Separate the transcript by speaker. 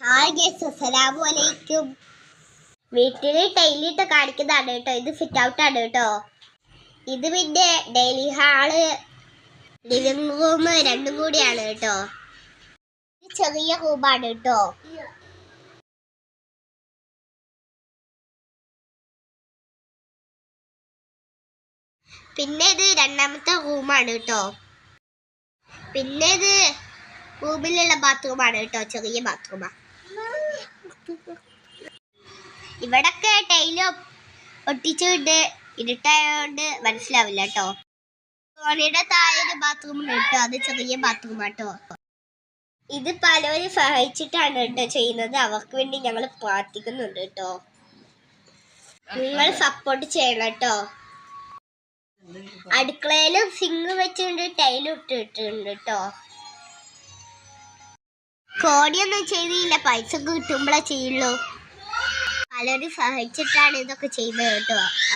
Speaker 1: Hi guys, അസ്സലാമു അലൈക്കും. വീട്ടിൽ ടൈലിട്ട് കാണിക്കുന്നതാണ് കേട്ടോ. ഇത് ഫിറ്റ് ഔട്ട് ആണ് കേട്ടോ. ഇത് പിന്നെ ഡെയിലി ഹാള്, ലിവിംഗ് റൂം രണ്ടും കൂടിയാണ് കേട്ടോ. ഇത് ചെറിയ റൂമാണ് കേട്ടോ. പിന്നെ ഇത് രണ്ടാമത്തെ റൂമാണ് കേട്ടോ. പിന്നെ ഇത് റൂമിലുള്ള ബാത്റൂമാണ് കേട്ടോ. ചെറിയ ബാത്റൂമാണ്. ഇവിടൊക്കെ ടൈല് ഒട്ടിച്ചുകൊണ്ട് ഇരുട്ടായോണ്ട് മനസ്സിലാവില്ല കേട്ടോ. സോണിയുടെ താഴെ ഒരു ബാത്റൂം ഉണ്ട് കേട്ടോ. അത് ചെറിയ ബാത്റൂമാട്ടോ. ഇത് പലവരും സഹായിച്ചിട്ടാണ് കേട്ടോ ചെയ്യുന്നത്. അവർക്ക് വേണ്ടി ഞങ്ങൾ പ്രാർത്ഥിക്കുന്നുണ്ട് കേട്ടോ. നിങ്ങൾ സപ്പോർട്ട് ചെയ്യണം കേട്ടോ. അടുക്കളയിലും സിങ്ക് വെച്ചുകൊണ്ട് ടൈല് ഇട്ടിട്ടുണ്ട് കേട്ടോ. കോടിയൊന്നും ചെയ്തില്ല, പൈസ കിട്ടുമ്പോഴേ ചെയ്യുള്ളൂ. പലരും സഹായിച്ചിട്ടാണ് ഇതൊക്കെ ചെയ്യുന്നത് കേട്ടോ.